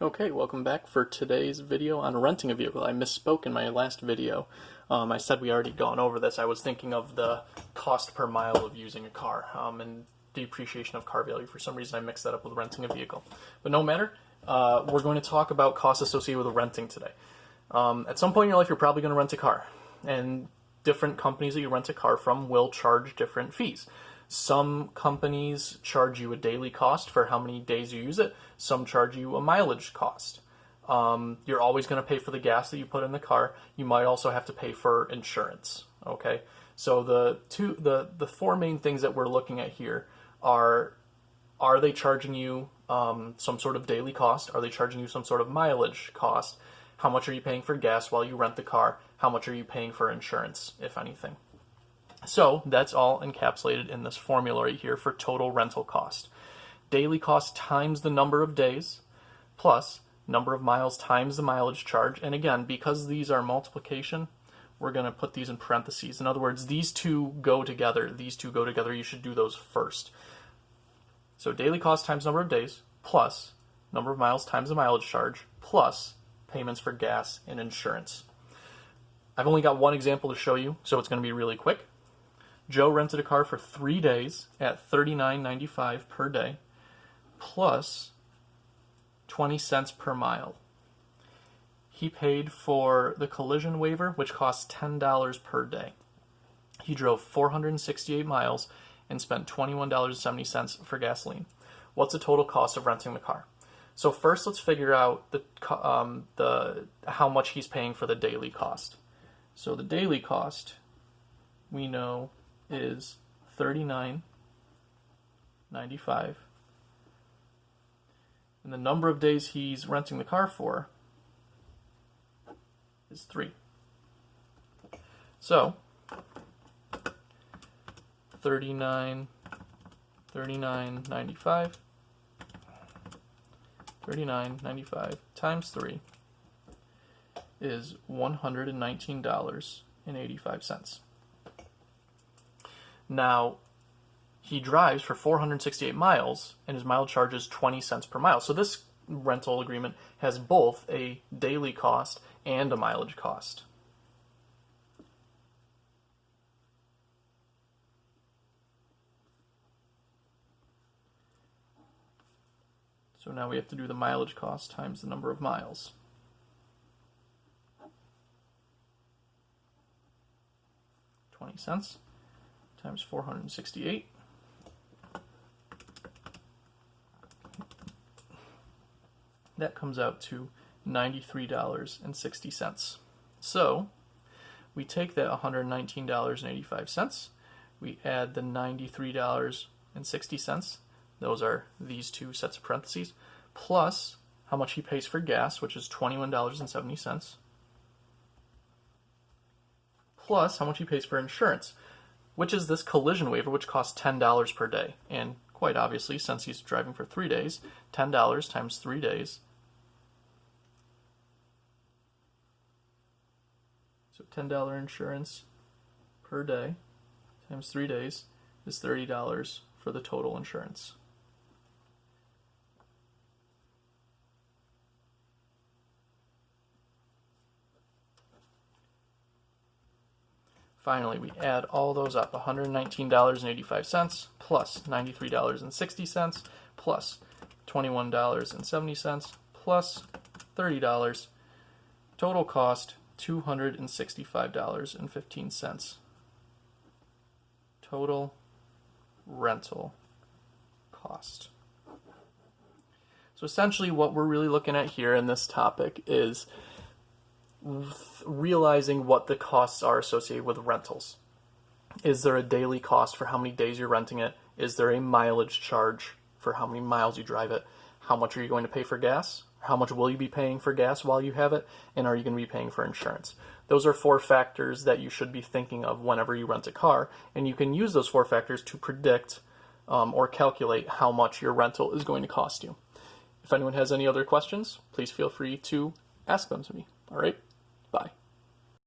Okay, welcome back for today's video on renting a vehicle. I misspoke in my last video. I said we already gone over this. I was thinking of the cost per mile of using a car and depreciation of car value. For some reason, I mixed that up with renting a vehicle. But no matter, we're going to talk about costs associated with renting today. At some point in your life, you're probably going to rent a car, and different companies that you rent a car from will charge different fees. Some companies charge you a daily cost for how many days you use it. Some charge you a mileage cost. You're always going to pay for the gas that you put in the car. You might also have to pay for insurance. Okay, so the four main things that we're looking at here are they charging you some sort of daily cost? Are they charging you some sort of mileage cost? How much are you paying for gas while you rent the car? How much are you paying for insurance, if anything? So that's all encapsulated in this formula right here for total rental cost. Daily cost times the number of days plus number of miles times the mileage charge. And again, because these are multiplication, we're going to put these in parentheses. In other words, these two go together. These two go together. You should do those first. So daily cost times number of days plus number of miles times the mileage charge plus payments for gas and insurance. I've only got one example to show you, so it's going to be really quick. Joe rented a car for 3 days at $39.95 per day, plus 20 cents per mile. He paid for the collision waiver, which costs $10 per day. He drove 468 miles and spent $21.70 for gasoline. What's the total cost of renting the car? So first, let's figure out how much he's paying for the daily cost. So the daily cost, we know, is $39.95, and the number of days he's renting the car for is 3. So $39.95 times 3 is $119.85. Now, he drives for 468 miles, and his mile charge is 20 cents per mile. So this rental agreement has both a daily cost and a mileage cost. So now we have to do the mileage cost times the number of miles. $0.20 times 468. That comes out to $93.60. So we take that $119.85, we add the $93.60, those are these two sets of parentheses, plus how much he pays for gas, which is $21.70, plus how much he pays for insurance, which is this collision waiver, which costs $10 per day. And quite obviously, since he's driving for 3 days, $10 times 3 days. So $10 insurance per day times 3 days is $30 for the total insurance. Finally, we add all those up, $119.85 plus $93.60 plus $21.70 plus $30. Total cost, $265.15. Total rental cost. So essentially what we're really looking at here in this topic is realizing what the costs are associated with rentals. Is there a daily cost for how many days you're renting it? Is there a mileage charge for how many miles you drive it? How much are you going to pay for gas? How much will you be paying for gas while you have it? And are you going to be paying for insurance? Those are 4 factors that you should be thinking of whenever you rent a car, and you can use those 4 factors to predict or calculate how much your rental is going to cost you. If anyone has any other questions, please feel free to ask them to me. All right?